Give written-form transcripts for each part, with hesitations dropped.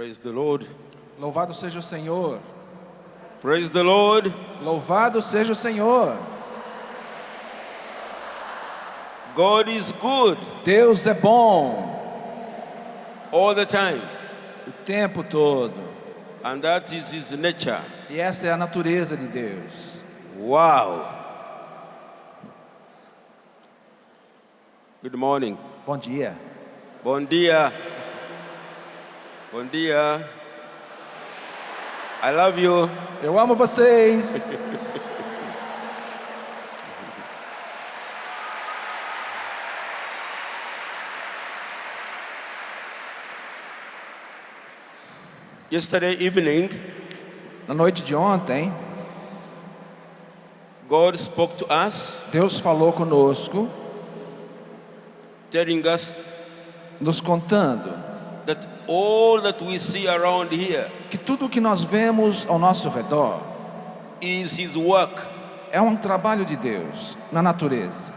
Praise the Lord. Louvado seja o Senhor. Praise the Lord. Louvado seja o Senhor. God is good Deus é bom all the time, o tempo todo. and that is His nature. E essa é a natureza de Deus. Wow. Good morning. Bom dia. Bom dia. Bom dia. I love you. Eu amo vocês. Yesterday evening, Na noite de ontem, God spoke to us, Deus falou conosco, telling us nos contando that all that we see around here que tudo o que nós vemos ao nosso redor is His work. é um trabalho de Deus na natureza.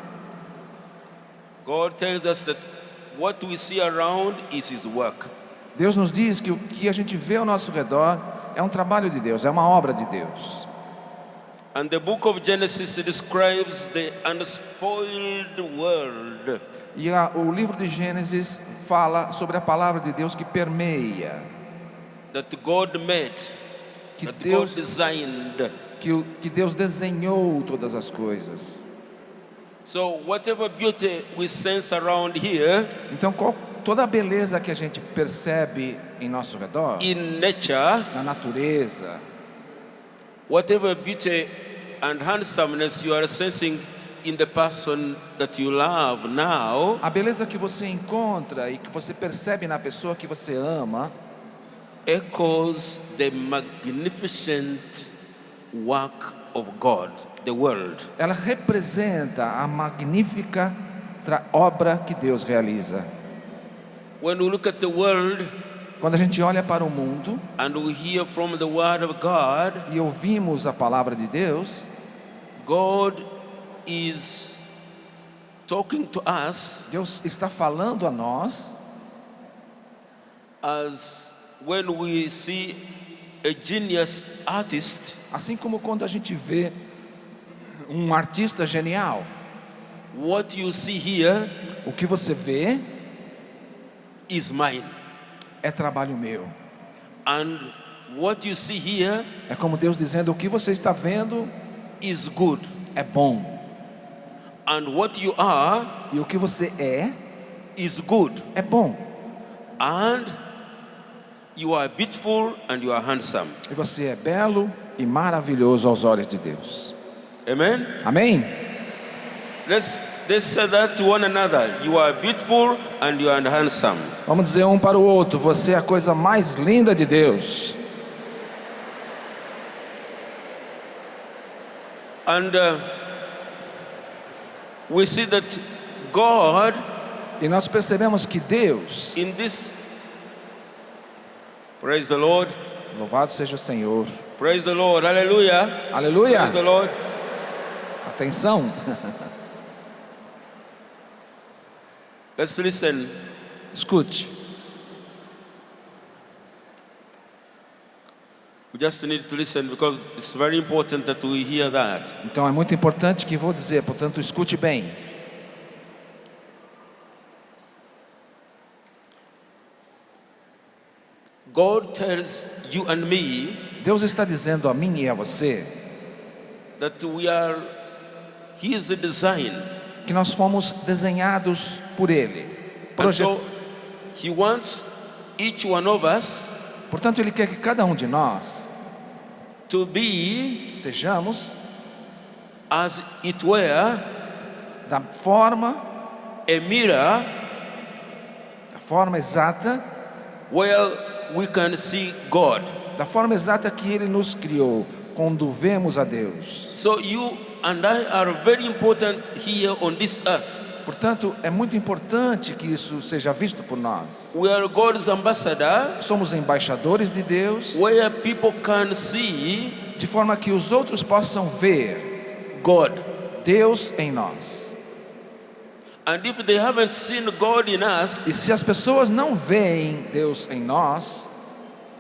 God tells us that what we see around is His work. Deus nos diz que o que a gente vê ao nosso redor é um trabalho de Deus, é uma obra de Deus. And the book of Genesis describes the unspoiled world. E o livro de Gênesis fala sobre a palavra de Deus que permeia, That God made, que that Deus, God designed. que Deus desenhou todas as coisas. So whatever beauty we sense around here, Então toda a beleza que a gente percebe em nosso redor, in nature, na natureza, whatever beauty and handsomeness you are sensing in the person that you love now, a beleza que você encontra e que você percebe na pessoa que você ama, echoes the magnificent work of God, the world. ela representa a magnífica obra que Deus realiza. When we look at the world Quando a gente olha para o mundo and we hear from the word of God, e ouvimos a palavra de Deus, God is talking to us Deus está falando a nós as when we see a genius artist, assim como quando a gente vê um artista genial. what you see here O que você vê is mine. é trabalho meu. And what you see here É como Deus dizendo: o que você está vendo is good. é bom. And what you are E o que você é is good. é bom. And you are beautiful and you are handsome. E você é belo e maravilhoso aos olhos de Deus. Amen? Amém? Let's say that to one another. You are beautiful and you are handsome. Vamos dizer um para o outro: você é a coisa mais linda de Deus. And we see that God, E nós percebemos que Deus, in this, praise the Lord, louvado seja o Senhor, praise the Lord, hallelujah, aleluia, praise the Lord. atenção, Let's listen. escute. We just need to listen because it's very important that we hear that. Então é muito importante que vou dizer, portanto escute bem. God tells you and me Deus está dizendo a mim e a você that we are His design. que nós fomos desenhados por Ele. And so He wants each one of us Portanto, Ele quer que cada um de nós to be sejamos as it were da forma exata, where we can see God. da forma exata que Ele nos criou, quando vemos a Deus. So you and I are very important here on this earth. Portanto, é muito importante que isso seja visto por nós. We are God's ambassador, Somos embaixadores de Deus, where people can see de forma que os outros possam ver God. Deus em nós. And if they haven't seen God in us, E se as pessoas não veem Deus em nós,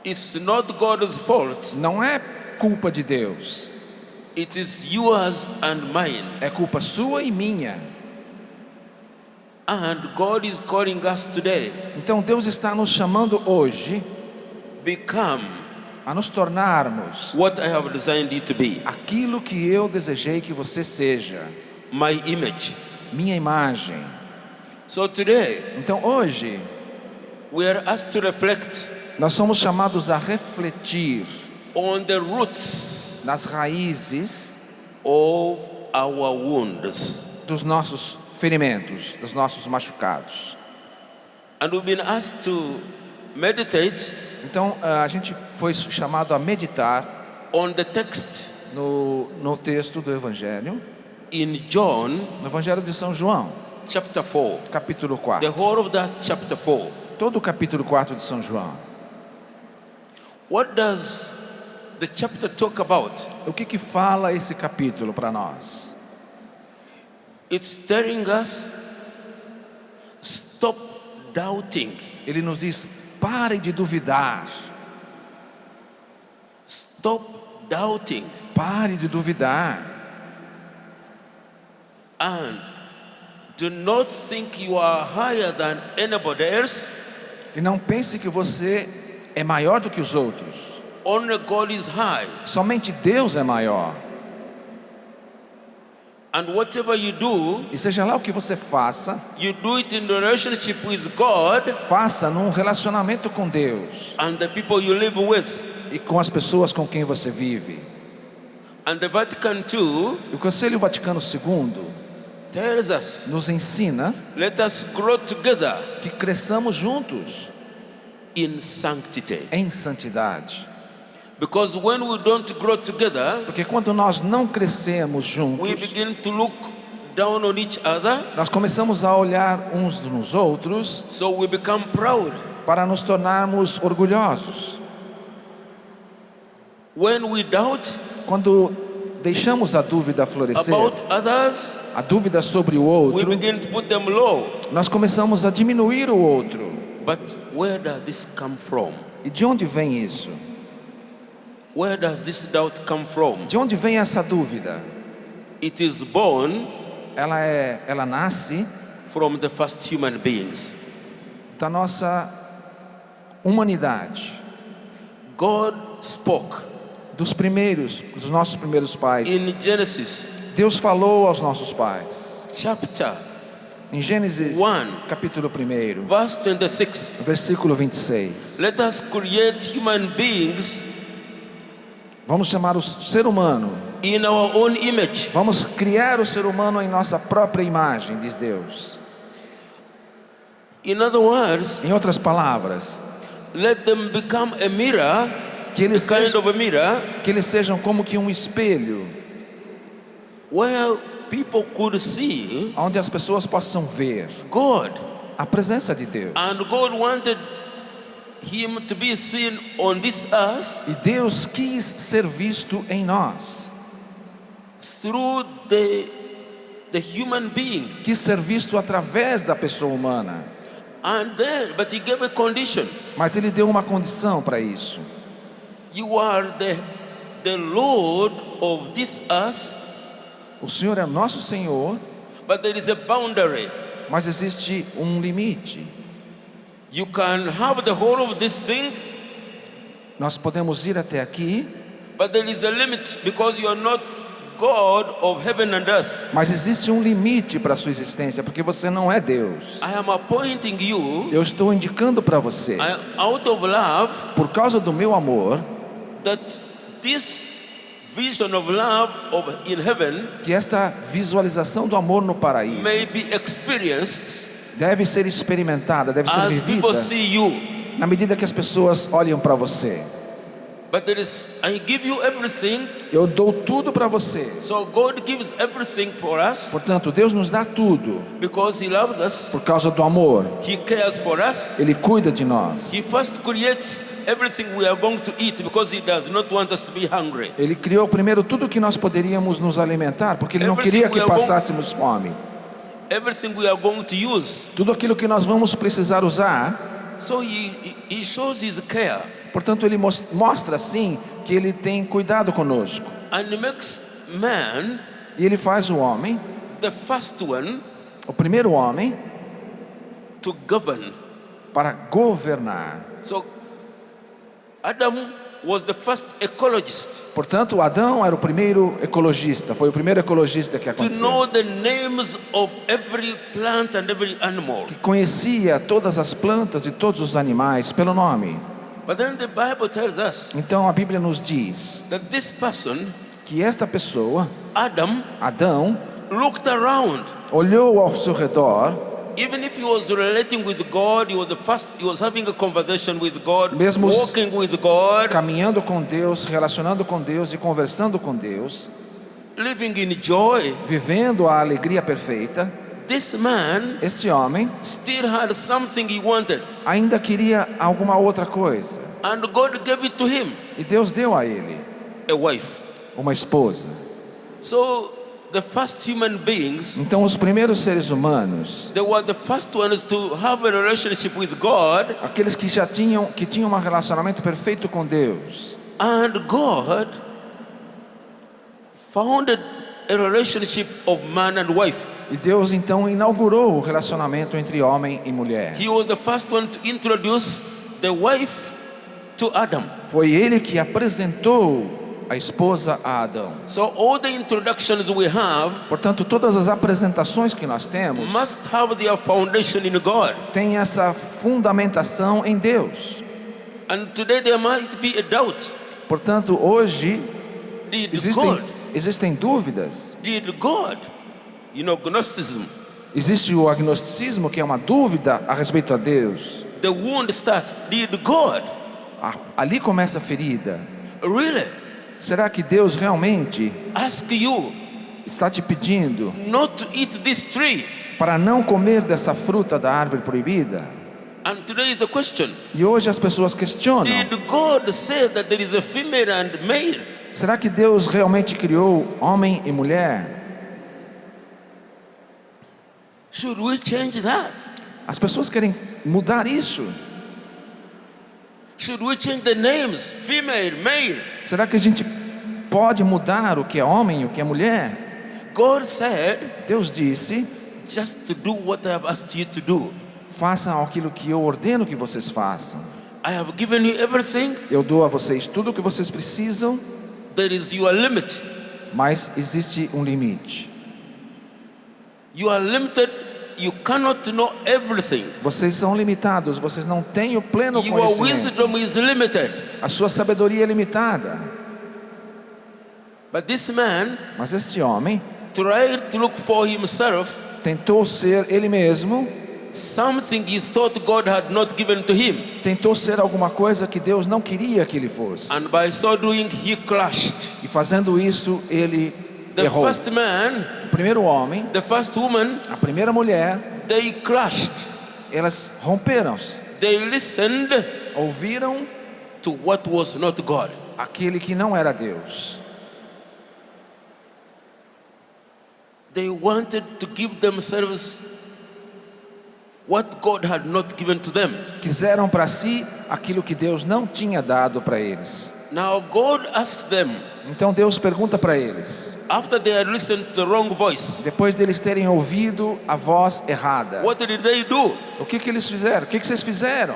It's not God's fault. Não é culpa de Deus. It is yours and mine. É culpa sua e minha. And God is calling us today. Então Deus está nos chamando hoje Become a nos tornarmos what I have designed you to be. aquilo que eu desejei que você seja. My image. Minha imagem. So today, Então hoje we are asked to reflect nós somos chamados a refletir on the roots nas raízes of our wounds. dos nossos ferimentos, dos nossos machucados. And we've been asked to meditate Então a gente foi chamado a meditar on the text no texto do Evangelho, in John no Evangelho de São João, chapter 4. capítulo The 4. whole of that chapter 4. Todo o capítulo 4 de São João. What does the chapter talk about? O que fala esse capítulo para nós? It's telling us, stop doubting. Ele nos diz: pare de duvidar. Stop doubting. Pare de duvidar. And do not think you are higher than anybody else. E não pense que você é maior do que os outros. Only God is high. Somente Deus é maior. And whatever you do, E seja lá o que você faça, you do it in relationship with God faça num relacionamento com Deus and the people you live with. e com as pessoas com quem você vive. And the Vatican II E o Conselho Vaticano II tells us, nos ensina let us grow together que cresçamos juntos in sanctity. em santidade. Because when we don't grow together, Porque quando nós não crescemos we juntos, begin to look down on each other, nós começamos a olhar uns nos outros so we become proud. para nos tornarmos orgulhosos. When we doubt Quando deixamos a dúvida florescer, about others, a dúvida sobre o we outro, begin to put them low. nós começamos a diminuir o outro. But where does this come from? E de onde vem isso? Where does this doubt come from? De onde vem essa dúvida? It is born Ela nasce from the first human beings. da nossa humanidade, God spoke dos nossos primeiros pais. in Genesis Deus falou aos nossos pais. chapter Em Gênesis, 1, capítulo 1, verse 26. versículo 26. Let us create human beings Vamos chamar o ser humano. in our own image. Vamos criar o ser humano em nossa própria imagem, diz Deus. In other words, Em outras palavras, let them become a mirror, que eles, a kind sejam, of a mirror, que eles sejam como que um espelho, where people could see onde as pessoas possam ver God. a presença de Deus. And God wanted him to be seen on this earth E Deus quis ser visto em nós. through the human being. Quis ser visto através da pessoa humana. And then, but he gave a condition. Mas Ele deu uma condição para isso. You are the Lord of this earth, O Senhor é nosso Senhor, but there is a boundary. mas existe um limite. You can have the whole of this thing, Nós podemos ir até aqui, but there is a limit because you are not God of heaven and earth. mas existe um limite para a sua existência, porque você não é Deus. I am appointing you, Eu estou indicando para você, out of love, por causa do meu amor, that this vision of love in heaven que esta visualização do amor no paraíso may be experienced deve ser experimentada, deve ser as vivida, people see you. na medida que as pessoas olham para você. But I give you everything, Eu dou tudo para você. so God gives everything for us Portanto, Deus nos dá tudo because He loves us, por causa do amor. He cares for us. Ele cuida de nós. He first creates everything we are going to eat because He does not want us to be hungry. Ele criou primeiro tudo que nós poderíamos nos alimentar, porque Ele não queria que passássemos fome. Everything we are going to use. Tudo aquilo que nós vamos precisar usar. So He shows His care. Portanto, ele mostra assim que ele tem cuidado conosco. And he makes man E ele faz o homem, the first one o primeiro homem, to govern. para governar. So Adam was the first ecologist Portanto, Adão era o primeiro ecologista, foi o primeiro ecologista que to aconteceu. know the names of every plant and every animal. Que conhecia todas as plantas e todos os animais pelo nome. But then the Bible tells us Então a Bíblia nos diz that this person, que esta pessoa, Adam, Adão, looked around. olhou ao seu redor, Even if he was relating with God, he was having a conversation with God, Mesmo walking with God, caminhando com Deus, relacionando com Deus e conversando com Deus, living in joy. vivendo a alegria perfeita. This man Este homem still had something he wanted, ainda queria alguma outra coisa. and God gave it to him, E Deus deu a ele a wife. uma esposa. So the first human beings, Então os primeiros seres humanos, they were the first ones to have a relationship with God, aqueles que tinham um relacionamento perfeito com Deus. and God founded a relationship of man and wife. E Deus então inaugurou o relacionamento entre homem e mulher. He was the first one to introduce the wife to Adam. Foi ele que apresentou a esposa a Adão. So all the introductions we have Portanto, todas as apresentações que nós temos must have their foundation in God. têm essa fundamentação em Deus. And today there might be a doubt. Portanto, hoje Did existem dúvidas. God, Gnosticism, Existe o agnosticismo, que é uma dúvida a respeito a Deus. the wound starts. Did God Ali começa a ferida. really Será que Deus realmente ask you está te pedindo not to eat this tree? para não comer dessa fruta da árvore proibida? And today is the question. E hoje as pessoas questionam: Did God say that there is a female and male? será que Deus realmente criou homem e mulher? Should we change that? As pessoas querem mudar isso. Should we change the names? Female, male? Será que a gente pode mudar o que é homem e o que é mulher? God said, Deus disse: just to do what I have asked you to do. façam aquilo que eu ordeno que vocês façam. I have given you everything. Eu dou a vocês tudo o que vocês precisam, There is your limit. mas existe um limite. You are limited. You cannot know everything. Vocês são limitados, vocês não têm o pleno Your conhecimento. wisdom is limited. A sua sabedoria é limitada. But this man Mas este homem tried to look for himself tentou ser ele mesmo, something he thought God had not given to him. tentou ser alguma coisa que Deus não queria que ele fosse. And by so doing, he clashed. E fazendo isso, ele The errou. first man, O primeiro homem, the first woman, a primeira mulher, they clashed. elas romperam-se. They listened Ouviram to what was not God. aquele que não era Deus. They wanted to give themselves what God had not given to them. Quiseram para si aquilo que Deus não tinha dado para eles. Now God asks them, Então Deus pergunta para eles, after they had listened to the wrong voice, depois deles terem ouvido a voz errada: what did they do? o que eles fizeram? O que vocês fizeram?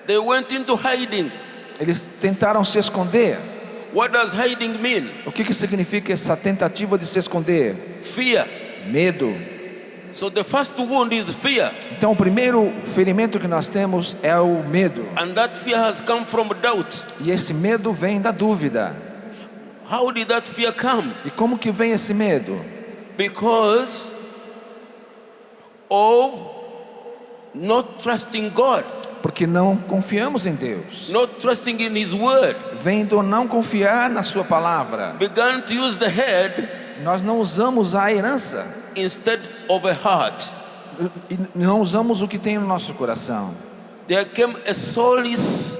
They went into hiding. Eles tentaram se esconder. What does hiding mean? O que significa essa tentativa de se esconder? Fear. Medo. So the first wound is fear. Então o primeiro ferimento que nós temos é o medo. And that fear has come from doubt. E esse medo vem da dúvida. How did that fear come? E como que vem esse medo? Because of not trusting God, Porque não confiamos em Deus. not trusting in His word. Vem do não confiar na sua palavra. Began to use the head Nós não usamos a herança. instead of a heart. E não usamos o que tem no nosso coração. There came a soulless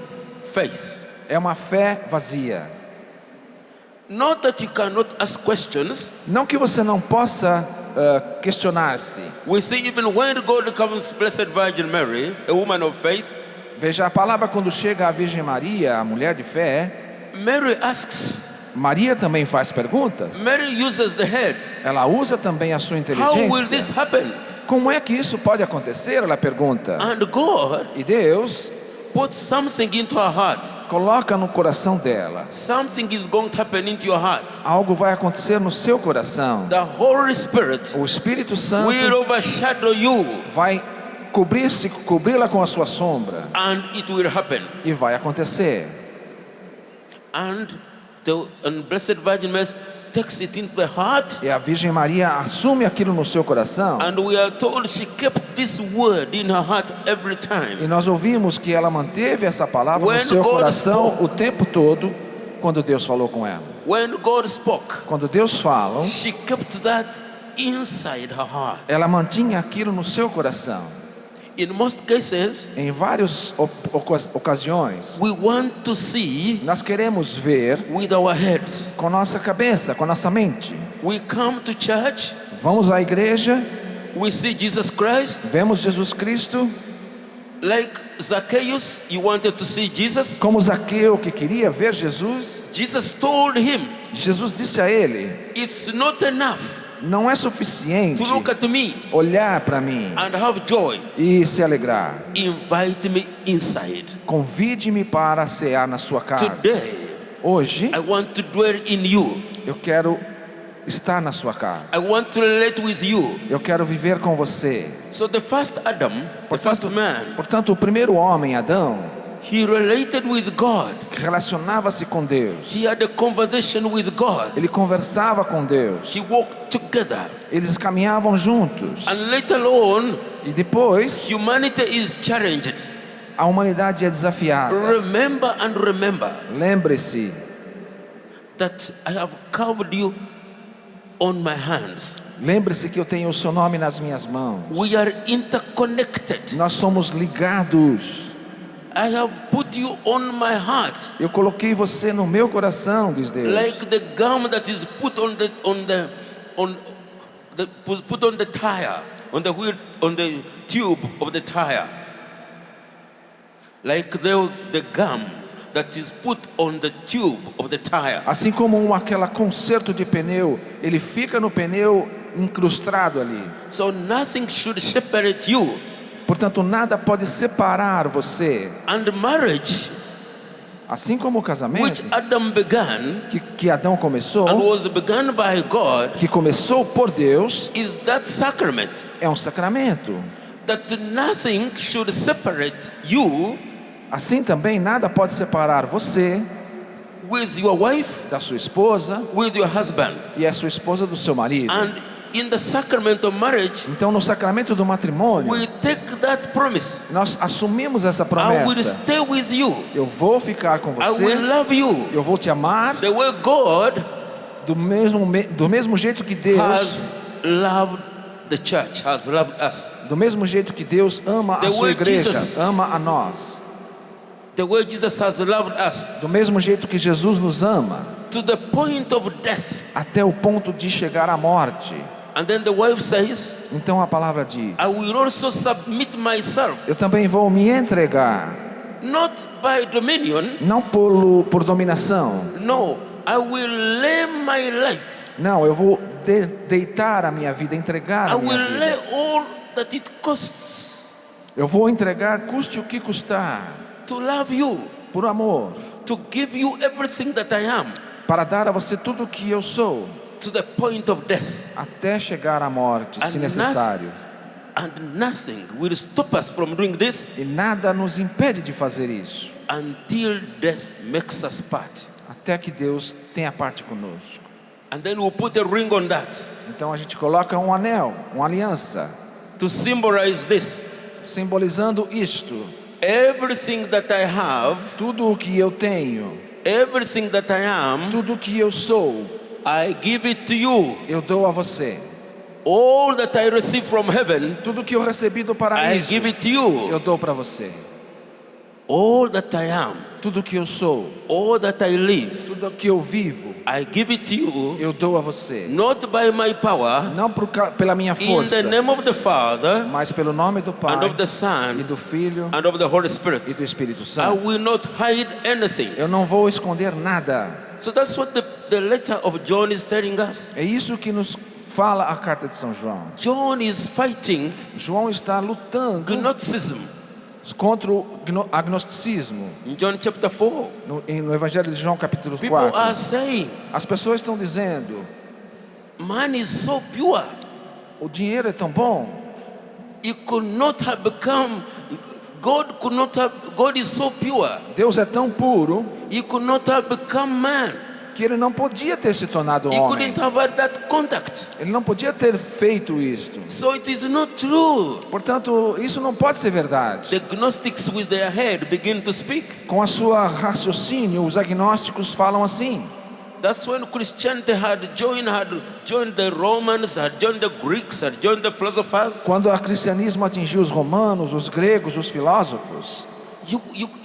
faith. É uma fé vazia. Not that you cannot ask questions. Não que você não possa questionar-se. We see even when God comes, Blessed Virgin Mary, a woman of faith, Veja, a palavra quando chega à Virgem Maria, a mulher de fé, Mary asks, Maria também faz perguntas. Mary uses the head. Ela usa também a sua How will this inteligência. happen? Como é que isso pode acontecer? Ela pergunta. And God E Deus put something into her heart. coloca no coração dela. Something is going to happen into your heart. Algo vai acontecer no seu coração. The Holy Spirit O Espírito Santo will overshadow you, vai cobri-la com a sua sombra. and it will happen. E vai acontecer. And the Blessed Virgin Mary takes it into the heart, E a Virgem Maria assume aquilo no seu coração. and we are told she kept this word in her heart every time. E nós ouvimos que ela manteve essa palavra When no seu God coração spoke. o tempo todo, quando Deus falou com ela. When God spoke, Quando Deus fala, she kept that inside her heart. ela mantinha aquilo no seu coração. In most cases, Em várias ocasiões, we want to see nós queremos ver with our heads. com nossa cabeça, com nossa mente. We come to church, Vamos à igreja, we see Jesus Christ. vemos Jesus Cristo, Like Zacchaeus, you wanted to see Jesus. como Zaqueu que queria ver Jesus. Jesus told him, Jesus disse a ele: it's not enough não é to suficiente look at me olhar para mim and have joy. e se alegrar. Invite me inside. Convide-me para cear na sua casa. Today, Hoje I want to dwell in you. eu quero estar na sua casa. I want to relate with you. Eu quero viver com você. So the first Adam, the first man, Portanto, o primeiro homem, Adão, he related with God. relacionava-se com Deus. He had a conversation with God. Ele conversava com Deus. He walked together. Eles caminhavam juntos. And later on, E depois, humanity is challenged. a humanidade é desafiada. Remember and remember Lembre-se that I have carved you on my hands. Lembre-se que eu tenho o seu nome nas minhas mãos. We are interconnected. Nós somos ligados. I have put you on my heart, Eu coloquei você no meu coração, diz Deus. like the gum that is put on the tire, on the wheel, on the tube of the tire. Like the gum that is put on the tube of the tire. Assim como aquela conserto de pneu, ele fica no pneu incrustado ali. So nothing should separate you. Portanto, nada pode separar você. And marriage, Assim como o which casamento Adam began que Adão começou, and was begun by God, que começou por Deus, is that sacrament. é um sacramento. That nothing should separate you Assim também nada pode separar você with your wife, da sua esposa with your husband. e a sua esposa do seu marido. And in the sacrament of marriage, Então, no sacramento do matrimônio, we take that promise. nós assumimos essa I will promessa. stay with you. Eu vou ficar com I will você, love you. eu vou te amar The way God do mesmo jeito que Deus, has loved the church, has loved us. do mesmo jeito que Deus ama The a sua way igreja, Jesus- ama a nós. The way Jesus has loved us, Do mesmo jeito que Jesus nos ama, to the point of death. até o ponto de chegar à morte. And then the wife says, Então a palavra diz: I will also submit myself, eu também vou me entregar, not by dominion, não por dominação. no, I will lay my life. Não, eu vou deitar a minha vida, entregar I a will minha lay vida. all that it costs Eu vou entregar, custe o que custar, to love you, por amor, to give you everything that I am, para dar a você tudo o que eu sou, to the point of death. até chegar à morte, se And necessário. And nothing will stop us from doing this E nada nos impede de fazer isso, until death makes us part. até que Deus tenha parte conosco. And then we'll put a ring on that Então a gente coloca um anel, uma aliança, to symbolize this. simbolizando isto. Everything that I have, Tudo o que eu tenho, everything that I am, tudo o que eu sou, I give it to you. eu dou a você. All that I receive from heaven, Tudo o que eu recebi do I paraíso, give it to you. eu dou para você. All that I am, Tudo o que eu sou, all that I live, tudo o que eu vivo, I give it to you, eu dou a você. not by my power, Não pela minha in força, the name of the Father, mas pelo nome do and Pai, of the e Son, do Filho, and of the Holy e Spirit. do Espírito I Santo. will not hide anything. Eu não vou esconder nada. So that's what the letter of John is telling us. É isso que nos fala a carta de São João. John is fighting João está lutando Gnosticism. contra o agnosticismo. In John chapter 4, No Evangelho de João, capítulo people are 4, saying, as pessoas estão dizendo: man is so pure, o dinheiro é tão bom, he could not have become, God is so pure, Deus é tão puro, he could not have become man. que ele não podia ter se tornado He homem. couldn't have had that contact. Ele não podia ter feito isto. So it is not true. Portanto, isso não pode ser verdade. The Gnostics with their head begin to speak. Com a sua raciocínio, os agnósticos falam assim. That's when Christianity had joined the Romans, had joined the Greeks, had joined the philosophers. Quando o cristianismo atingiu os romanos, os gregos, os filósofos,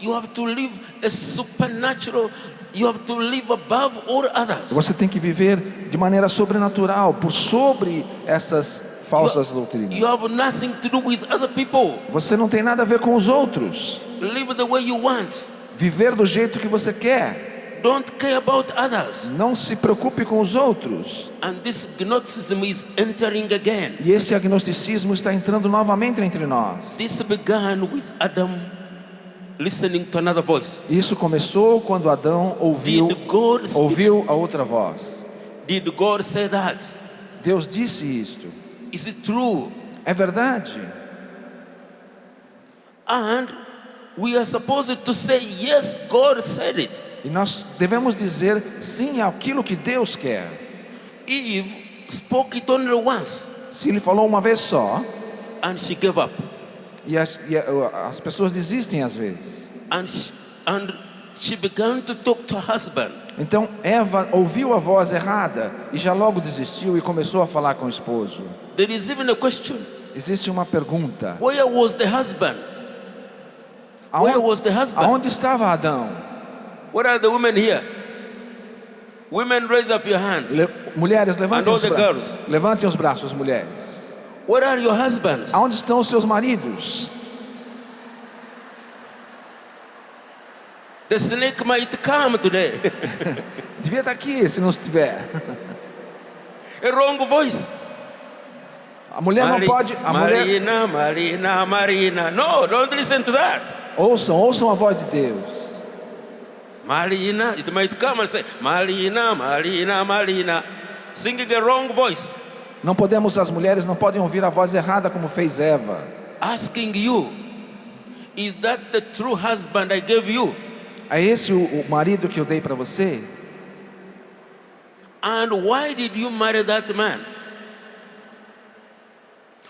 You have to live a supernatural. You have to live above all others. você tem que viver de maneira sobrenatural, por sobre essas falsas doutrinas. You have nothing to do with other people. Você não tem nada a ver com os outros. Live the way you want. Viver do jeito que você quer. Don't care about others. Não se preocupe com os outros. And this Gnosticism is entering again. E esse agnosticismo está entrando novamente entre nós. This began with Adam listening to another voice. Isso começou quando Adão ouviu Did God speak? a outra voz. Did God say that? Deus disse isto. Is it true? É verdade. And we are supposed to say, yes, God said it. E nós devemos dizer sim àquilo que Deus quer. Eve spoke it only once, Se ele falou uma vez só, and she gave up. e as pessoas desistem às vezes. And she began to talk to her husband. Então Eva ouviu a voz errada e já logo desistiu e começou a falar com o esposo. There is even a question. Existe uma pergunta. Where was the husband? Where was the husband? Aonde estava Adão? Where are the women here? Women, raise up your hands. Mulheres, And all the girls. levantem os braços, mulheres. Where are your husbands? Aonde estão os seus maridos? The snake might come today. Devia estar aqui se não estiver. A wrong voice. A mulher não pode. Marina. No, don't listen to that. Ouçam a voz de Deus. Marina, it might come and say, Marina. Singing a wrong voice. Não podemos, as mulheres não podem ouvir a voz errada como fez Eva. Asking you, is that the true husband I gave you? É esse o marido que eu dei para você? And why did you marry that man?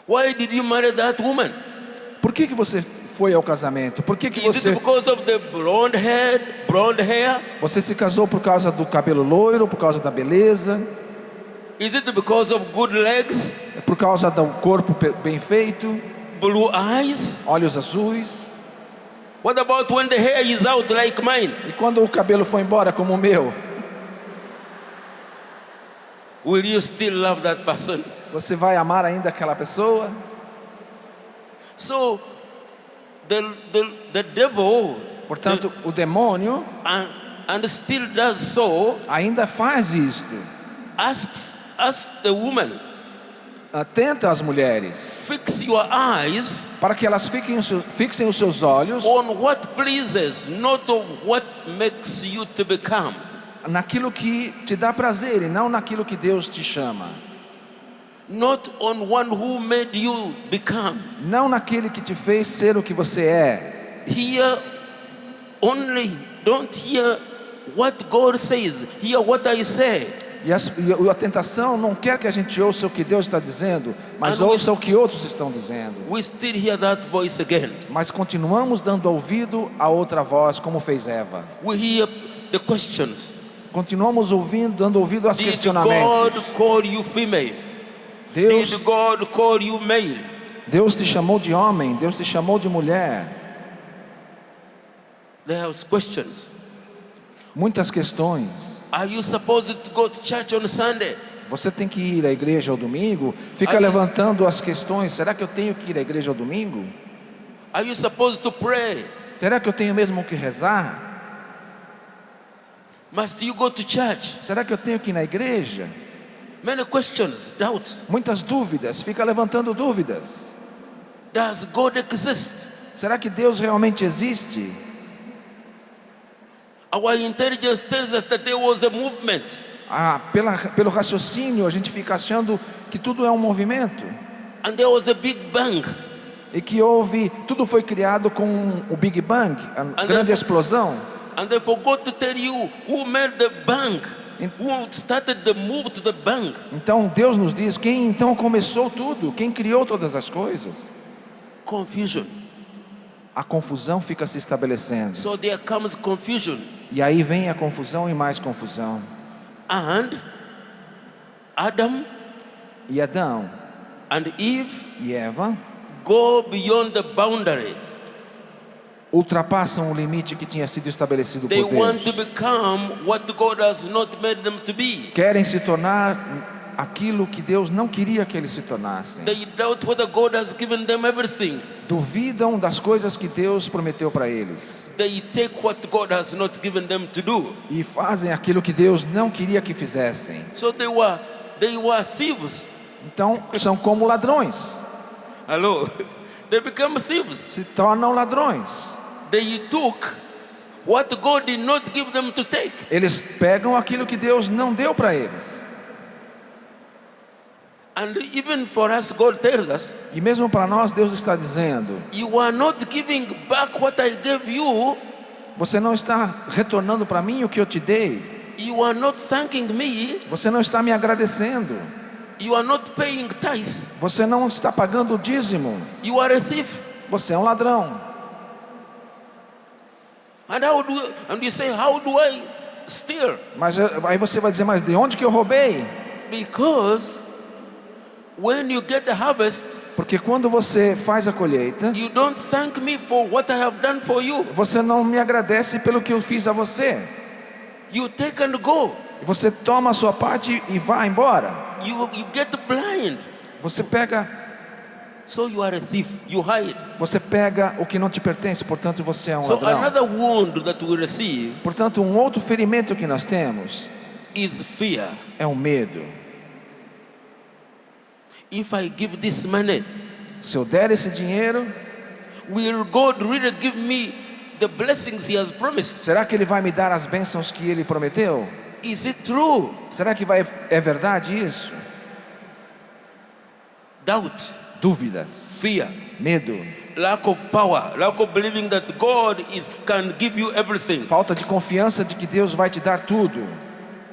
Why did you marry that woman? Por que você foi ao casamento? Por que Is você... it because of the blonde hair? Você se casou por causa do cabelo loiro, por causa da beleza? Is it because of good legs? Por causa do corpo bem feito? Blue eyes? Olhos azuis? What about when the hair is out like mine? E quando o cabelo foi embora como o meu? Will you still love that person? Você vai amar ainda aquela pessoa? So, the devil, Portanto, o demônio and still does so, ainda faz isto. asks the woman, Atenta às mulheres, fix your eyes para que elas fixem os seus olhos on what pleases, not of what makes you to become. naquilo que te dá prazer e não naquilo que Deus te chama. Not on one who made you become. Não naquele que te fez ser o que você é. Hear only, don't hear what God says, hear what I say. E a tentação não quer que a gente ouça o que Deus está dizendo, mas And we- ouça o que outros estão dizendo. We still hear that voice again. Mas continuamos dando ouvido a outra voz, como fez Eva. We hear the questions. Continuamos ouvindo, dando ouvido aos Did God questionamentos. call you female? Deus, Did God call you male? Deus te chamou de homem, Deus te chamou de mulher. There are questions. Muitas questões. Are you supposed to go to church on Sunday? Você tem que ir à igreja ao domingo? Fica Are you- levantando as questões. Será que eu tenho que ir à igreja ao domingo? Are you supposed to pray? Será que eu tenho mesmo que rezar? Must you go to church? Será que eu tenho que ir na igreja? Many questions, doubts. Muitas dúvidas. Fica levantando dúvidas. Does God exist? Será que Deus realmente existe? Our intelligence tells us that there was a movement. Pelo raciocínio, a gente fica achando que tudo é um movimento. And there was a big bang. E que tudo foi criado com o Big Bang, a grande explosão. And they forgot to tell you who made the bang. Who started the move to the bang. Então Deus nos diz quem então começou tudo, quem criou todas as coisas. Confusion. A confusão fica se estabelecendo. So there comes confusion. E aí vem a confusão e mais confusão. And Adam E Adão and Eve e Eva go beyond the boundary. ultrapassam o limite que tinha sido estabelecido They por want to Deus. become what God has not made them to be. Querem se tornar aquilo que Deus não queria que eles se tornassem. They doubt whether God has given them everything. Duvidam das coisas que Deus prometeu para eles. They take what God has not given them to do. E fazem aquilo que Deus não queria que fizessem. So they were thieves. Então são como ladrões. Hello. They become thieves. Se tornam ladrões. They took what God did not give them to take. Eles pegam aquilo que Deus não deu para eles. And even for us, God tells us, E mesmo para nós, Deus está dizendo: you are not giving back what I gave you. você não está retornando para mim o que eu te dei. You are not thanking me. Você não está me agradecendo. You are not paying tithe. Você não está pagando o dízimo. You are a thief. Você é um ladrão. And you say, how do I steal? Mas aí você vai dizer: mas de onde que eu roubei? Because when you get the harvest, Porque quando você faz a colheita, you don't thank me for what I have done for you. você não me agradece pelo que eu fiz a você. You take and go. Você toma a sua parte e vai embora. You get blind. Você pega Você pega o que não te pertence, portanto você é um So ladrão. another wound that we receive Portanto, um outro ferimento que nós temos is fear. é o medo. If I give this money, Se eu der esse dinheiro, will God really give me the blessings He has promised? será que Ele vai me dar as bênçãos que Ele prometeu? Is it true? Será que é verdade isso? Doubt, Dúvidas, fear, medo, lack of power, lack of believing that God can give you everything. falta de confiança de que Deus vai te dar tudo,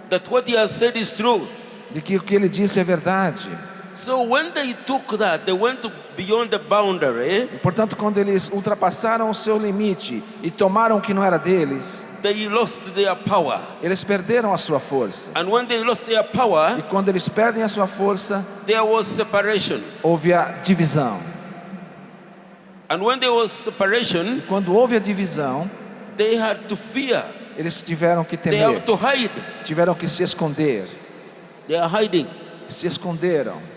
That what He has said is true. de que o que Ele disse é verdade. So when they took that, they went beyond the boundary. Portanto, quando eles ultrapassaram o seu limite e tomaram o que não era deles, They lost their power. eles perderam a sua força. And when they lost their power, E quando eles perdem a sua força, there was separation. houve a divisão. And when there was separation, Quando houve a divisão, they had to fear. eles tiveram que They have temer, to hide. tiveram que se esconder. They are hiding. Se esconderam.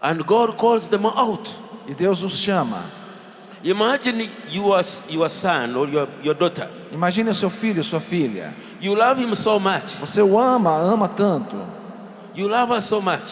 And God calls them out. E Deus os chama. Imagine your son or your daughter. Imagine o seu filho, sua filha. You love him so much. Você o ama tanto. You love her so much.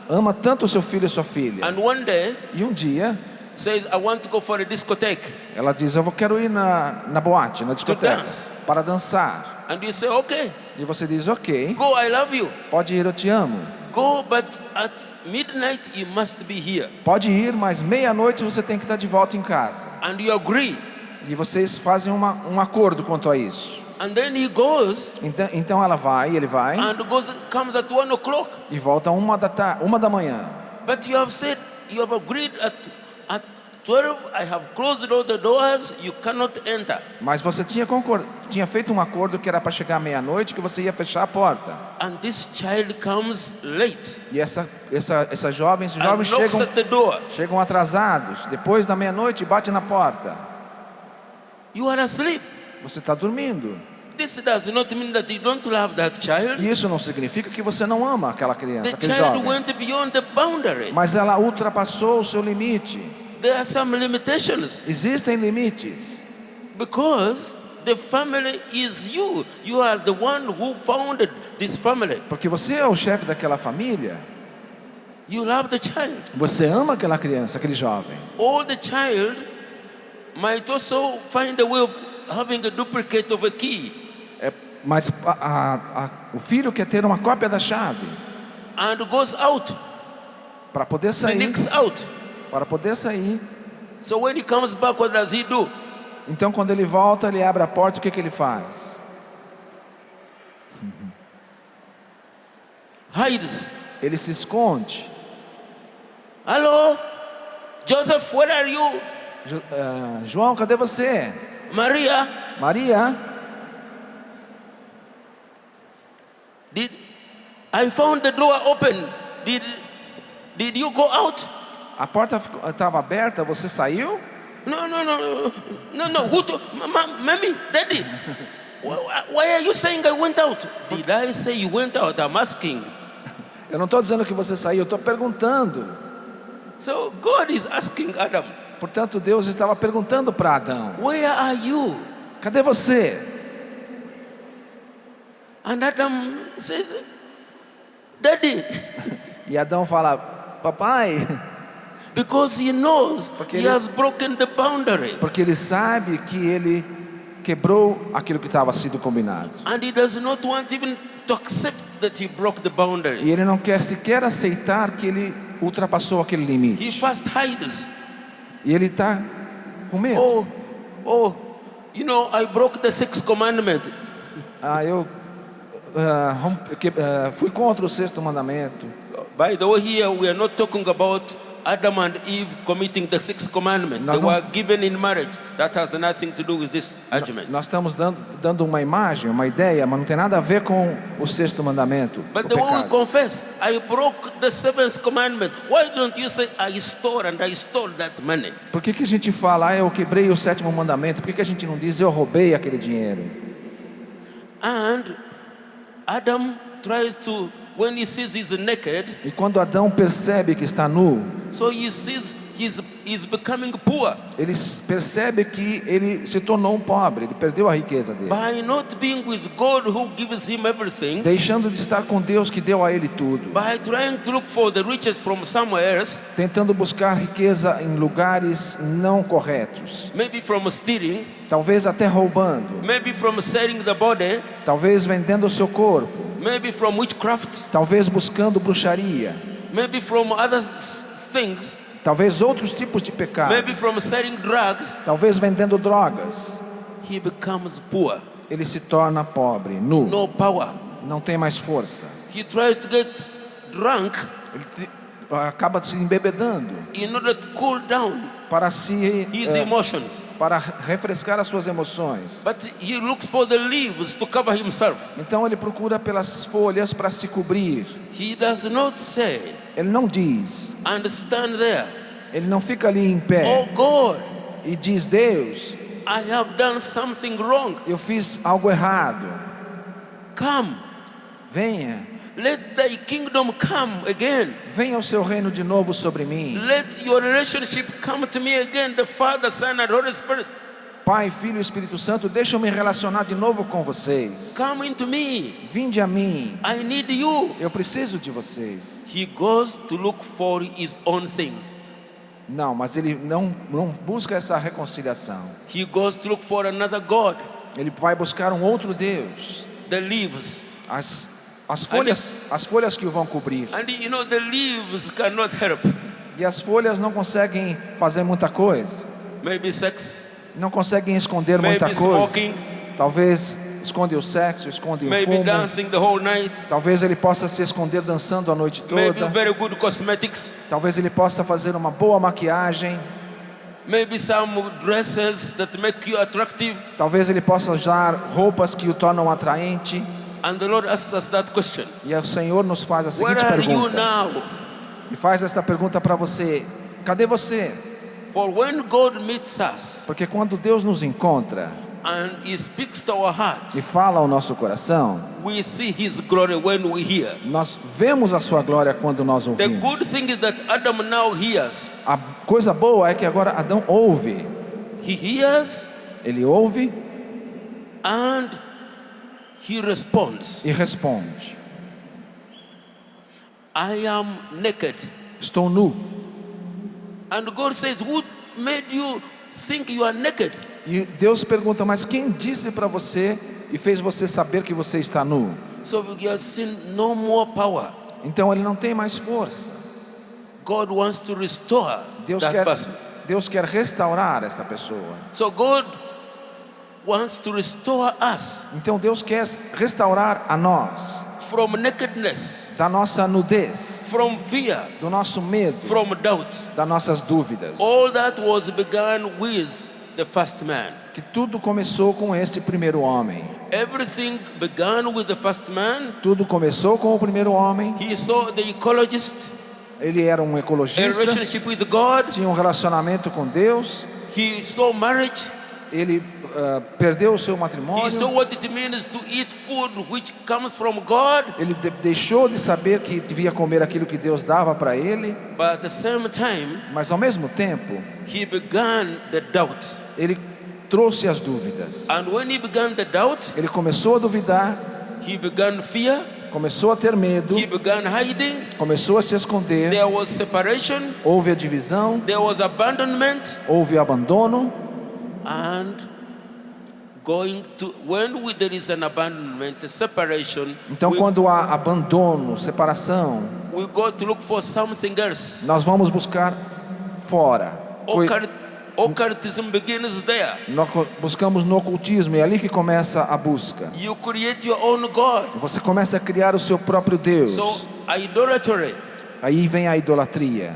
Ama tanto o seu filho e sua filha. And one day E um dia, says, I want to go for a discotheque. ela diz: eu quero ir na boate, na discoteca, dance. para dançar. And you say, okay, E você diz: ok, go, I love you. pode ir, eu te amo. Go, but at midnight you must be here. Pode ir, mas meia-noite você tem que estar de volta em casa. And you agree. E vocês fazem um acordo quanto a isso. And then he goes Então ele vai and comes at 1 o'clock. e volta 1 da manhã. But you have said, you have agreed at 12, I have closed all the doors, you cannot enter. Mas você tinha feito um acordo que era para chegar meia-noite, que você ia fechar a porta. And this child comes late E esses jovens and knocks at the door. chegam atrasados, depois da meia-noite, e bate na porta. You are asleep. Você está dormindo. This does not mean that you don't love that child. E isso não significa que você não ama aquela criança, The aquele child jovem. went beyond the boundary. Mas ela ultrapassou o seu limite. There are some limitations Existem limites. because the family is you. You are the one who founded this family. Porque você é o chefe daquela família. You love the child. Você ama aquela criança, aquele jovem. Or the child might also find a way of having a duplicate of a key Mas o filho quer ter uma cópia da chave and goes out, para poder sair. sneaks out. Para poder sair. So when he comes back, what does he do? Então quando ele volta, ele abre a porta, o que ele faz? Hides. Ele se esconde. Hello? Joseph, where are you? João, cadê você? Maria? Maria, I found the door open. Did you go out? a porta estava aberta, você saiu? No. Mommy, Daddy. Why are you saying I went out? Did I say you went out? I'm asking. Eu não estou dizendo que você saiu, eu estou perguntando. So God is asking Adam, Portanto, Deus estava perguntando para Adão: where are you? cadê você? And Adam says, Daddy, E Adão fala: papai, because he knows Porque he ele- has broken the boundary. porque ele sabe que ele quebrou aquilo que estava sido combinado. And he does not want even to accept that he broke the E boundary. ele não quer sequer aceitar que ele ultrapassou aquele He limite. first hides. E ele está com medo. You know, I broke the sixth commandment. Eu fui contra o sexto mandamento. By the way, here we are not talking about Adam and Eve committing the sixth commandment. Nós They não- were given in marriage. That has nothing to do with this argument. Nós estamos dando uma imagem, uma ideia, mas não tem nada a ver com o sexto mandamento, But o the way we pecado. confess, I broke the seventh commandment. Why don't you say, I stole and I stole that money? Por que a gente fala, eu quebrei o sétimo mandamento? Por que a gente não diz, eu roubei aquele dinheiro? And Adam tries to, when he sees he's naked, E quando Adão percebe que está nu, so he sees he's becoming poor. ele percebe que ele se tornou um pobre, ele perdeu a riqueza dele. By not being with God who gives him everything, Deixando de estar com Deus que deu a ele tudo. by trying to look for the riches from somewhere else, Tentando buscar riqueza em lugares não corretos. maybe from stealing, Talvez até roubando. maybe from selling the body, Talvez vendendo o seu corpo. maybe from witchcraft, Talvez buscando bruxaria. maybe from other things, Talvez outros tipos de pecado. maybe from selling drugs, Talvez vendendo drogas. he becomes poor, Ele se torna pobre, nu. no power. Não tem mais força. He tries to get drunk Acaba se embebedando in order to cool down para his emotions. para refrescar as suas emoções. But he looks for the leaves to cover himself. Então ele procura pelas folhas para se cobrir. He does not say Ele não diz, and stand there, ele não fica ali em pé oh God, e diz: Deus, I have done something wrong. eu fiz algo errado. Come, Venha, let thy kingdom come again. venha o seu reino de novo sobre mim. Let your relationship come to me again, the Father, Son and Holy Spirit. Pai, Filho e Espírito Santo, deixa eu me relacionar de novo com vocês. Come into me. Vinde a mim. I need you. Eu preciso de vocês. He goes to look for his own things. Não, mas ele não busca essa reconciliação. He goes to look for another God. Ele vai buscar um outro Deus. The leaves. As folhas que o vão cobrir. And you know, the leaves cannot help. E as folhas não conseguem fazer muita coisa. Maybe sex. Não conseguem esconder muita Maybe coisa. smoking. Talvez esconde o sexo, esconde o Maybe fumo. dancing the whole night. Talvez ele possa se esconder dançando a noite Maybe toda. very good cosmetics. Talvez ele possa fazer uma boa maquiagem. Maybe some dresses that make you attractive. Talvez ele possa usar roupas que o tornam atraente. And the Lord asks us that question. E o Senhor nos faz a Where seguinte are you pergunta. now? E faz esta pergunta para você: cadê você? For when God meets us, Porque quando Deus nos encontra, and He speaks to our heart, e fala ao nosso coração, we see His glory when we hear. nós vemos a sua glória quando nós The ouvimos. good thing is that Adam now hears. A coisa boa é que agora Adão ouve. He hears Ele ouve and he responds. e responde. I am naked. Estou nu. And God says, who made you think you are naked? E Deus pergunta, mas quem disse para você e fez você saber que você está nu? So you have seen no more power. Então ele não tem mais força. God wants to restore that person. Deus quer restaurar essa pessoa. So God wants to restore us Então Deus quer restaurar a nós from nakedness, da nossa nudez, from fear, do nosso medo, from doubt. das nossas dúvidas. All that was begun with the first man. Que tudo começou com esse primeiro homem. Everything began with the first man. Tudo começou com o primeiro homem. He saw the ecologist, Ele era um a ecologista, relationship with God. tinha um relacionamento com Deus. He saw marriage. Ele perdeu o seu He saw matrimônio. what it means to eat food which comes from God. Ele deixou de saber que devia comer aquilo que Deus dava para ele. But at the same time, Mas ao mesmo tempo, he began the doubt. ele trouxe as dúvidas. And when he began the doubt, Ele começou a duvidar, he began fear. começou a ter medo, He began hiding. começou a se esconder. There was separation. Houve a divisão, There was abandonment. houve abandono. And there is an abandonment, a separation, Então, quando há abandono, separação, we go to look for something else. nós vamos buscar fora. Occultism begins there. Nós buscamos no ocultismo, e é ali que começa a busca. You create your own God. Você começa a criar o seu próprio Deus. So idolatry. Aí vem a idolatria.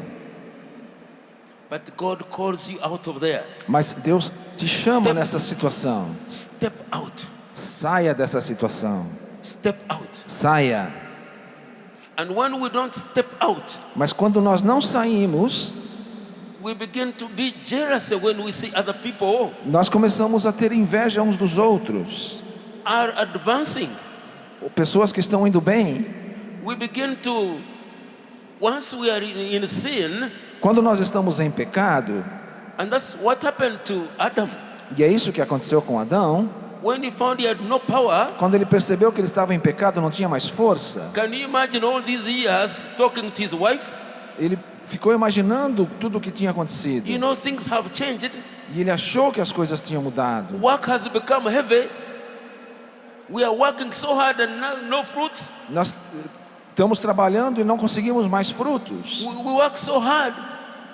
But God calls you out of there. Mas Deus te chama nessa situação. Step out. Saia dessa situação. Step out. Saia. And when we don't step out, Mas quando nós não saímos, we begin to be jealous when we see other people nós começamos a ter inveja uns dos outros. are advancing. Pessoas que estão indo bem. We begin to, once we are in sin, Quando nós estamos em pecado, and that's what happened to Adam. e é isso que aconteceu com Adão, When he found he had no power, quando ele percebeu que ele estava em pecado, não tinha mais força, can you imagine all these years talking to his wife? ele ficou imaginando tudo o que tinha acontecido. You know, things have changed. E ele achou que as coisas tinham mudado. Work has become heavy. We are working so hard and no fruits. Nós estamos trabalhando e não conseguimos mais frutos. We work so hard.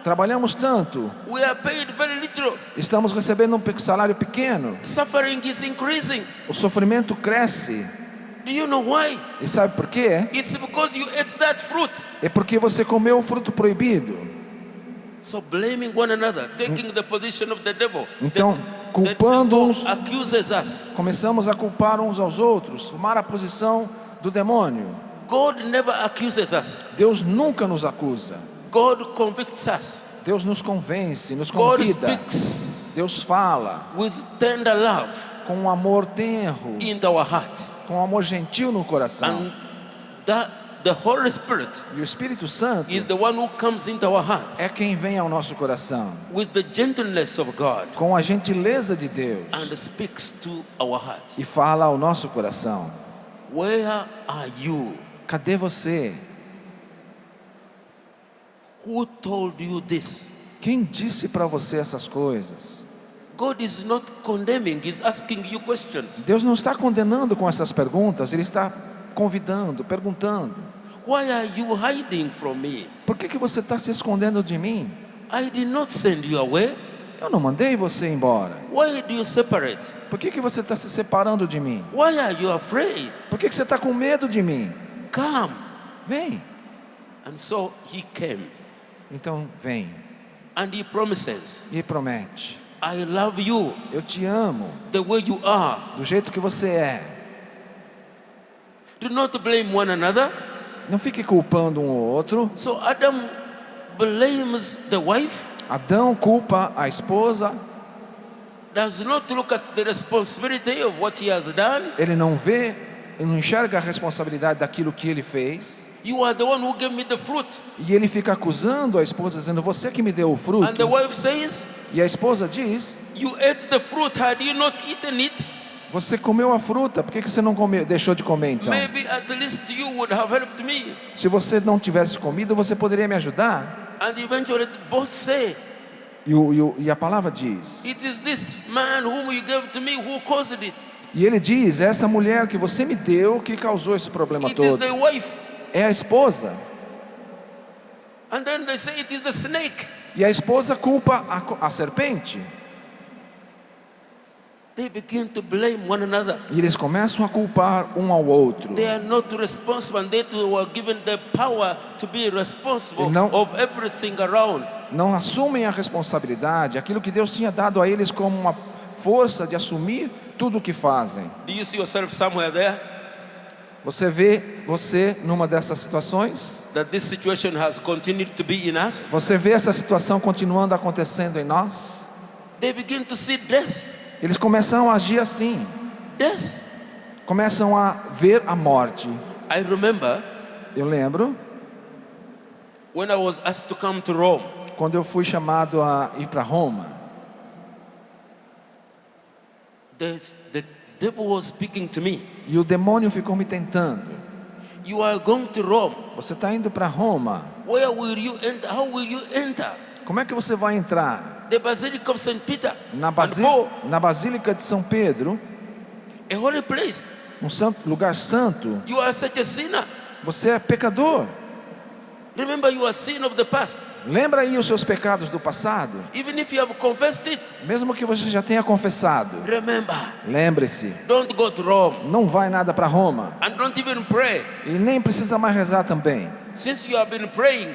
Trabalhamos tanto, We are paid very little. estamos recebendo um salário pequeno. Suffering is increasing. O sofrimento cresce. Do you know why? E sabe por quê? It's because you ate that fruit. É porque você comeu o fruto proibido. So blaming one another, taking the position of the devil. Então, The culpando devil uns, accuses us. começamos a culpar uns aos outros, tomar a posição do demônio. God never accuses us. Deus nunca nos acusa. God convicts us. Deus nos convence, nos God convida. speaks Deus fala with tender love com um amor tenro, in our heart. com um amor gentil no coração. And the Holy Spirit E o Espírito Santo is the one who comes into our heart é quem vem ao nosso coração, with the gentleness of God com a gentileza de Deus, and speaks to our heart. e fala ao nosso coração. Where are you? Cadê você? Who told you this? Quem disse para você essas coisas? God is not condemning, He's asking you questions. Deus não está condenando com essas perguntas, Ele está convidando, perguntando. Why are you hiding from me? Por que você está se escondendo de mim? I did not send you away. Eu não mandei você embora. Why do you separate? Por que você está se separando de mim? Why are you afraid? Por que você está com medo de mim? Come. Vem. And so He came Então vem and He promises, e promete. I love you Eu te amo the way you are. do jeito que você é. Do not blame one another. Não fique culpando um ou outro. So Adam blames the wife. Adão culpa a esposa. does not look at the responsibility of what he has done. Ele não vê, ele não enxerga a responsabilidade daquilo que ele fez. You are the one who gave me the fruit. E ele fica acusando a esposa, dizendo: você que me deu o And the fruto. wife says, E a esposa diz: you ate the fruit, had you not eaten it, você comeu a fruta, por que você não comeu, deixou de comer então? maybe at least you would have helped me. Se você não tivesse comido, você poderia me ajudar. And eventually both say, E a palavra diz, it is this man whom you gave to me who caused it. e ele diz: essa mulher que você me deu que causou esse problema It is todo. the wife. É a esposa. And then they say it is the snake. E a esposa culpa a serpente. They begin to blame one another. E eles começam a culpar um ao outro. They are not responsible, and they too were given the power to be responsible E não- of everything around. Não assumem a responsabilidade, aquilo que Deus tinha dado a eles como uma força de assumir tudo o que fazem. Do you see yourself somewhere there? Você vê você numa dessas situações? That this situation has continued to be in us? Você vê essa situação continuando acontecendo em nós? They begin to see death. Eles começam a agir assim. Death. Começam a ver a morte. I remember Eu lembro when I was asked to come to Rome. quando eu fui chamado a ir para Roma. The devil was speaking to me. E o demônio ficou me tentando. You are going to Rome. Você está indo para Roma. Where will you enter? How will you enter? Como é que você vai entrar? The Basilica of St. Peter Na, and Paul, na Basílica de São Pedro, a holy place. um lugar santo. You are such a sinner. Você é pecador. Remember your sin of the past. Lembra aí os seus pecados do passado? Even if you have confessed it, Mesmo que você já tenha confessado. remember, Lembre-se, don't go to Rome não vai nada para Roma. and don't even pray. E nem precisa mais rezar também. Since you have been praying,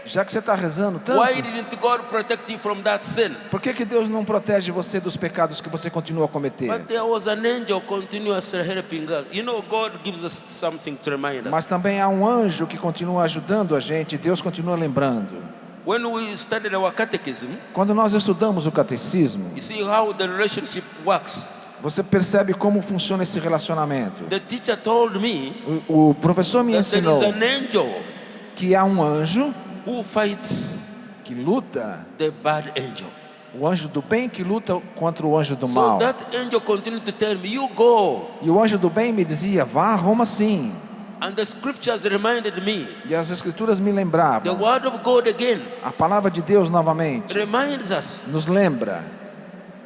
Já que você está rezando tanto, why didn't God protect you from that sin? por que Deus não protege você dos pecados que você continua a cometer? But there was an angel continuously helping us. You know, God gives us something to remind us. Mas também há um anjo que continua ajudando a gente, Deus continua lembrando. When we studied our catechism, Quando nós estudamos o catecismo, you see how the relationship works. você percebe como funciona esse relacionamento. The teacher told me O professor me that there ensinou is an angel que há um anjo who fights que luta, the bad angel. o anjo do bem que luta contra o anjo do So mal. that angel continued to tell me, you go. E o anjo do bem me dizia: vá a Roma sim. And the scriptures reminded me, E as escrituras me the lembravam. word of God again A palavra de Deus novamente reminds us, nos lembra.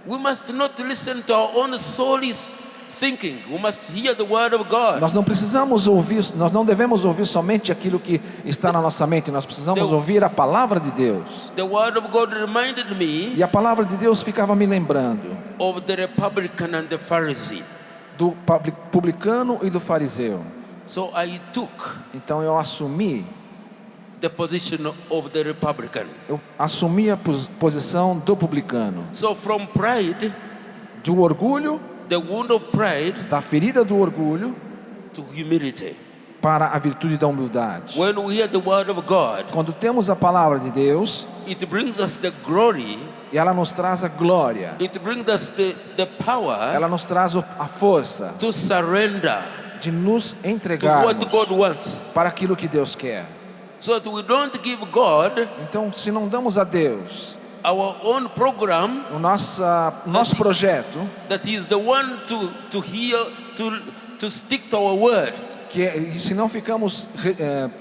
we must not listen to our own soulish thinking. We must hear the word of God. Nós não precisamos ouvir, nós não devemos ouvir somente aquilo que está na nossa mente. Nós precisamos ouvir a palavra de Deus. The word of God reminded me E a palavra de Deus ficava me lembrando of the Republican and the Pharisee. do publicano e do fariseu. So I took Então eu assumi the position of the Republican. a posição do publicano. So from pride, Do orgulho, the wound of pride, da ferida do orgulho, to humility. para a virtude da humildade. When we hear the word of God, Quando temos a palavra de Deus, it brings us the glory, e ela nos traz a glória, it brings us the power ela nos traz a força to surrender de nos to what entregarmos God wants. para aquilo que Deus quer. So that we don't give God Então, se não damos a Deus our own program, o nosso projeto, that He is the one to hear, to stick to our word. e se não ficamos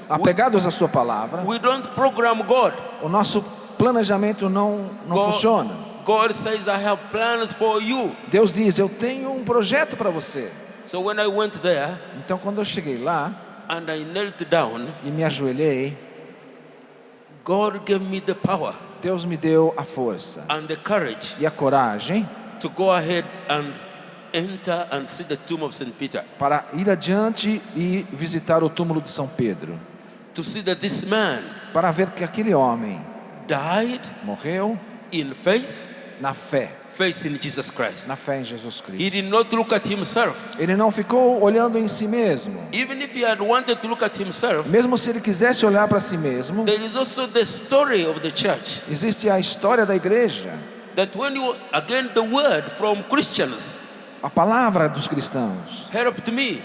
apegados à sua palavra, We don't program God. o nosso planejamento não funciona. God says, I have plans for you. Deus diz: eu tenho um projeto para você. So when I went there Então, quando eu cheguei lá and I knelt down, e me ajoelhei, God gave me the power Deus me deu a força and the courage e a coragem to go ahead and enter and see the tomb of St. Peter. para ir adiante e visitar o túmulo de São Pedro, To see that this man para ver que aquele homem died morreu in faith in Jesus Christ. na fé em Jesus He Cristo. did not look at himself. Ele não ficou olhando em si mesmo. Even if he had wanted to look at himself, Mesmo se ele quisesse olhar para si mesmo, there is also the story of the church. existe a história da igreja. that when you, again, the word from Christians A palavra dos cristãos helped me,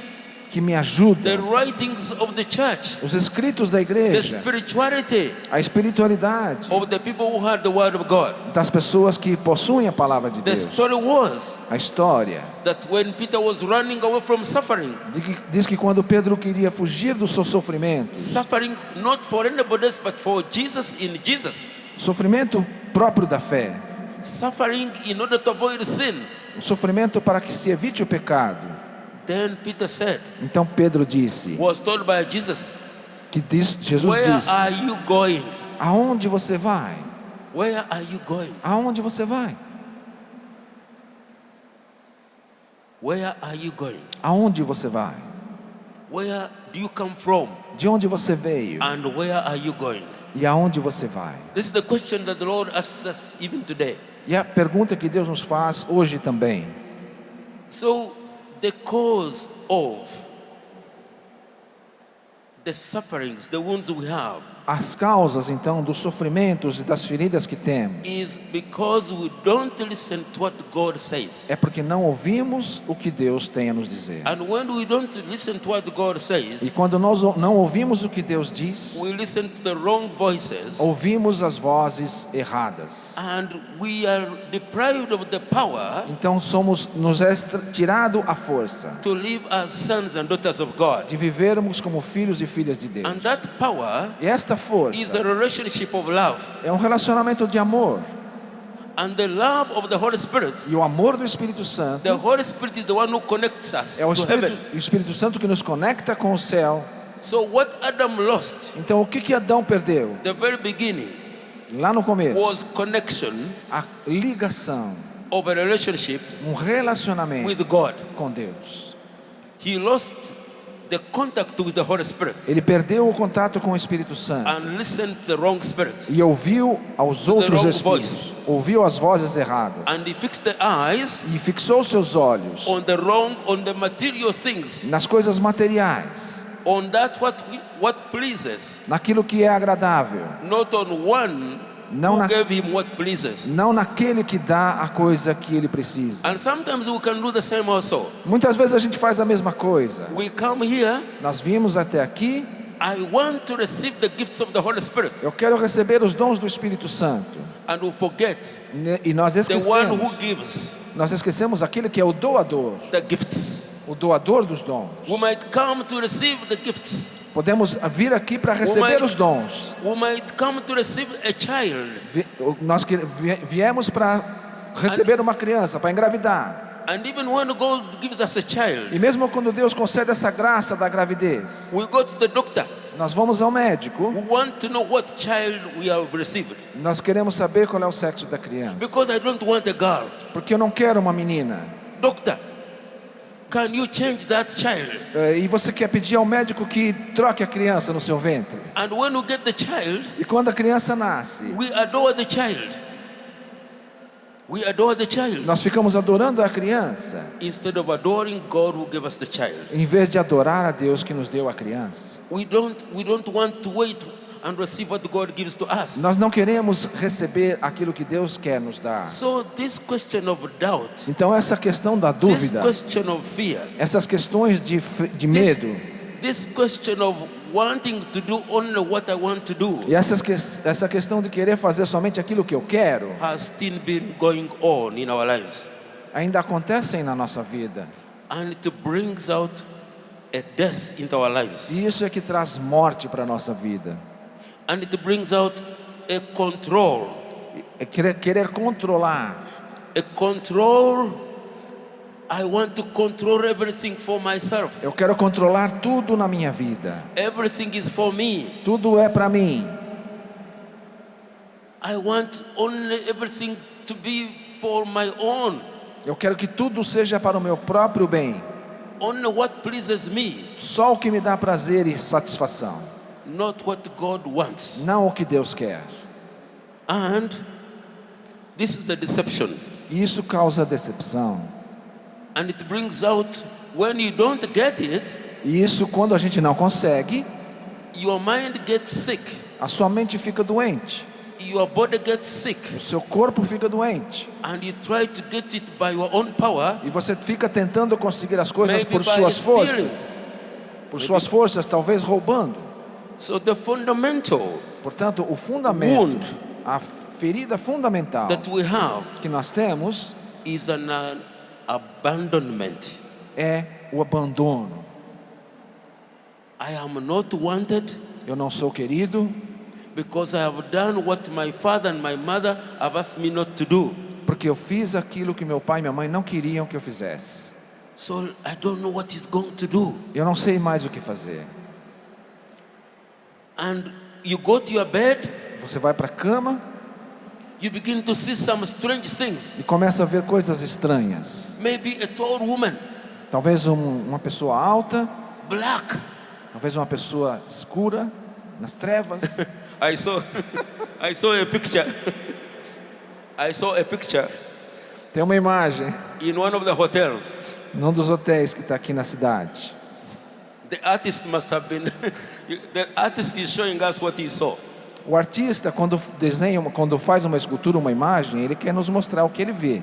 que me the ajuda, writings of the church, os escritos da the igreja, spirituality a espiritualidade of the people who had the word of God. das pessoas que possuem a palavra de The Deus. story was A história that when Peter was running away from suffering, diz que quando Pedro queria fugir dos seus sofrimentos, suffering not for anybody else but for Jesus in Jesus, sofrimento próprio da fé, suffering in order to avoid sin, o sofrimento para que se evite o pecado. then Peter said, Então Pedro disse, was told by Jesus, Jesus where disse, are you going? aonde você vai? Where are you going? Aonde você vai? Where are you going? Aonde você vai? Where do you come from? De onde você veio? And where are you going? E aonde você vai? This is the question that the Lord asks us even today. E a pergunta que Deus nos faz hoje também. So, the cause of the sufferings, the wounds we have, As causas então dos sofrimentos e das feridas que temos is because we don't listen to what God says. é porque não ouvimos o que Deus tem a nos dizer. And when we don't listen to what God says, E quando nós não ouvimos o que Deus diz, we listen to the wrong voices, ouvimos as vozes erradas. and we are deprived of the power Então nos é tirado a força to live as sons and daughters of God. de vivermos como filhos e filhas de Deus. And that power E esta is a força relationship of love. é um relacionamento de amor. And the love of the Holy Spirit, E o amor do Espírito Santo the Holy Spirit is the one who connects us é o to heaven. Espírito Santo que nos conecta com o céu. So what Adam lost, Então o que Adão perdeu? the very beginning, Lá no começo, was connection a ligação, of a relationship relacionamento with God. com Deus. He lost the contact with the Holy Spirit Ele perdeu o contato com o Espírito Santo and listened to the wrong spirit. e ouviu aos outros wrong espíritos, voice. ouviu as vozes erradas And he fixed the eyes e fixou seus olhos on the material things, nas coisas materiais, on that what pleases, naquilo que é agradável, not on one Não who na- gave him what pleases. não naquele que dá a coisa que ele precisa. And sometimes we can do the same also. Muitas vezes a gente faz a mesma coisa. We come here, Nós vimos até aqui, I want to receive the gifts of the Holy Spirit, eu quero receber os dons do Espírito Santo. and we forget E nós the one who esquecemos, gives aquele que é o doador, the gifts. o doador dos dons. We might come to receive the gifts. Podemos vir aqui para receber os dons. We might come to receive a child. Nós viemos para receber uma criança, para engravidar. And even when God gives us a child, E mesmo quando Deus concede essa graça da gravidez, we go to the doctor. nós vamos ao médico, We want to know what child we have received. nós queremos saber qual é o sexo da criança. Because I don't want a girl. Porque eu não quero uma menina. Doctor, can you change that child? E você quer pedir ao médico que troque a criança no seu ventre. And when we get the child, E quando a criança nasce, we adore the child. We adore the child nós ficamos adorando a criança, instead of adoring God who gave us the child. em vez de adorar a Deus que nos deu a criança. We don't want to wait and receive what God gives to us. Nós não queremos receber aquilo que Deus quer nos dar. So this question of doubt, Então essa questão da this dúvida, question of fear, essas questões de medo, this question of wanting to do only what I want to do e essa questão de querer fazer somente aquilo que eu quero, has still been going on in our lives. ainda acontecem na nossa vida. And it brings out a death into our lives. E isso é que traz morte para a nossa vida. And it brings out a control. É querer controlar. A control. I want to control everything for myself. Eu quero controlar tudo na minha vida. Everything is for me. Tudo é para mim. I want only everything to be for my own. Eu quero que tudo seja para o meu próprio bem. Only what pleases me, Só o que me dá prazer e satisfação. not what God wants. Não o que Deus quer. And this is the deception. E isso causa decepção. And it brings out, when you don't get it, E isso, quando a gente não consegue, your mind gets sick. a sua mente fica doente. your body gets sick o seu corpo fica doente. and you try to get it by your own power, E você fica tentando conseguir as coisas maybe por by suas stealing. forças. Por suas forças, talvez roubando. So the fundamental Portanto, o fundamento, wound a ferida fundamental that we have que nós temos is an abandonment. é o abandono. I am not wanted Eu não sou querido because I have done what my father and my mother have asked me not to do. porque eu fiz aquilo que meu pai e minha mãe não queriam que eu fizesse. So I don't know what he's going to do. Eu não sei mais o que fazer. And you go to your bed, Você vai para a cama you begin to see some strange things. e começa a ver coisas estranhas. Maybe a tall woman, Talvez uma pessoa alta, black. talvez uma pessoa escura, nas trevas. I saw a picture. I saw a picture Tem uma imagem in one of the hotels. num dos hotéis que está aqui na cidade. The artist must have been. The artist is showing us what he saw. O artista, quando desenha, quando faz uma escultura, uma imagem, ele quer nos mostrar o que ele vê.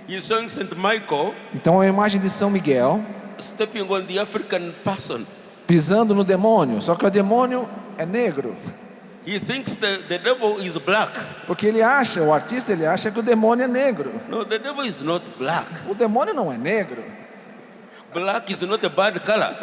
He's showing Saint Michael Então é uma imagem de São Miguel stepping on the African person. pisando no demônio, só que o demônio é negro. He thinks the devil is black. Porque ele acha, o artista, ele acha que o demônio é negro. No, the devil is not black. O demônio não é negro. Black is not a bad color.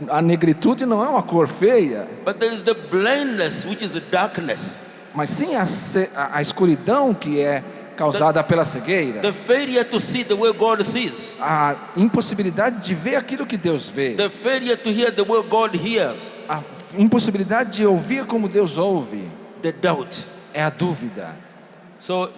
A negritude não é uma cor feia, But there is the blindness, which is the darkness. mas sim a escuridão que é causada pela cegueira. The failure to see the way God sees. A impossibilidade de ver aquilo que Deus vê. The failure to hear the way God hears. A impossibilidade de ouvir como Deus ouve. The doubt. É a dúvida. So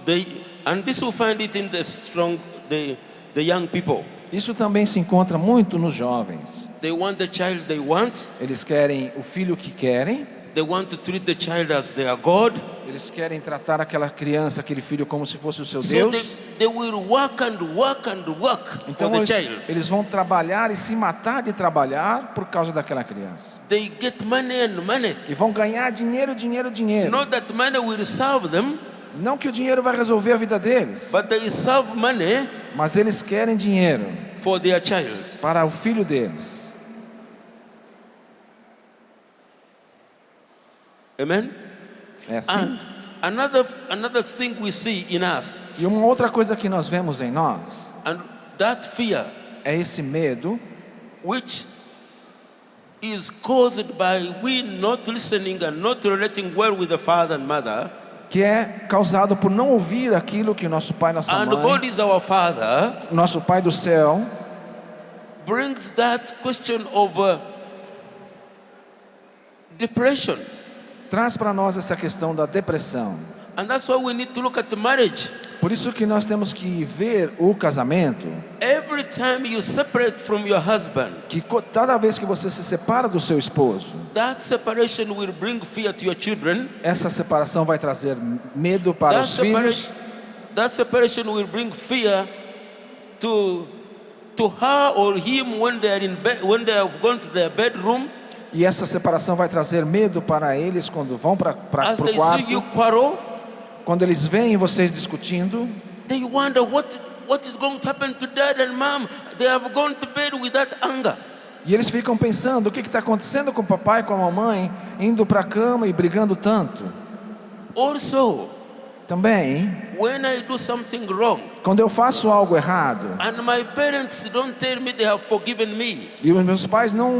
and this will find it in the young people. Isso também se encontra muito nos jovens. They want the child they want. Eles querem o filho que querem. They want to treat the child as their God. Eles querem tratar aquela criança, aquele filho como se fosse o seu So Deus. they will work and work and work Então for the child. eles vão trabalhar e se matar de trabalhar por causa daquela criança. They get money and money. E vão ganhar dinheiro, dinheiro, dinheiro. Not that money will serve them, Não que o dinheiro vai resolver a vida deles, but they serve money mas eles querem dinheiro for their child. para o filho deles. Amen? É assim. And another thing we see in us, E uma outra coisa que nós vemos em nós and that fear, é esse medo which is caused by we not listening and not relating well with the father and mother. que é causado por não ouvir aquilo que nosso pai, nossa And mãe, God is our Father, nosso pai do céu, brings that question of depression. traz para nós essa questão da depressão. And that's why we need to look at marriage. Por isso que nós temos que ver o casamento, Every time you separate from your husband, que cada vez que você se separa do seu esposo, that separation will bring fear to your children. essa separação vai trazer medo para os filhos. That separation will bring fear to her or him when they are in bed, when they have gone to their bedroom. E essa separação vai trazer medo para eles quando vão para As o they see you quarto. quarrel, Quando eles veem vocês discutindo, they wonder what is going to happen to dad and mom. They have gone to bed with that anger. e eles ficam pensando, o que está acontecendo com o papai e com a mamãe, indo para a cama e brigando tanto. Also, Também, when I do something wrong quando eu faço algo errado, and my parents don't tell me they have forgiven me, e os meus pais não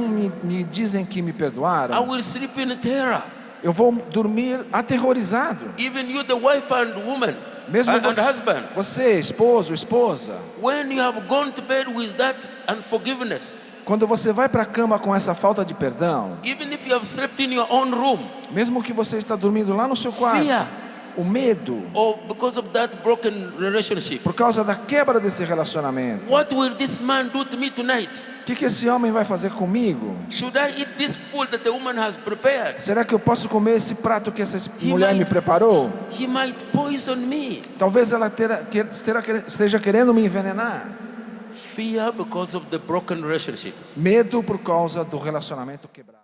me dizem que me I perdoaram, will sleep in terror. eu vou dormir aterrorizado. Even you, the wife and woman, Mesmo and husband, você, esposo, esposa, when you have gone to bed with that unforgiveness, quando você vai para a cama com essa falta de perdão, even if you have slept in your own room, mesmo que você está dormindo lá no seu quarto, fear, o medo, or because of that broken relationship, por causa da quebra desse relacionamento, what will this man do to me tonight? o que esse homem vai fazer comigo? Should I eat this food that the woman has prepared? Será que eu posso comer esse prato que essa mulher me preparou? He might poison me. Talvez ela esteja querendo me envenenar. Fear because of the broken relationship. Medo por causa do relacionamento quebrado.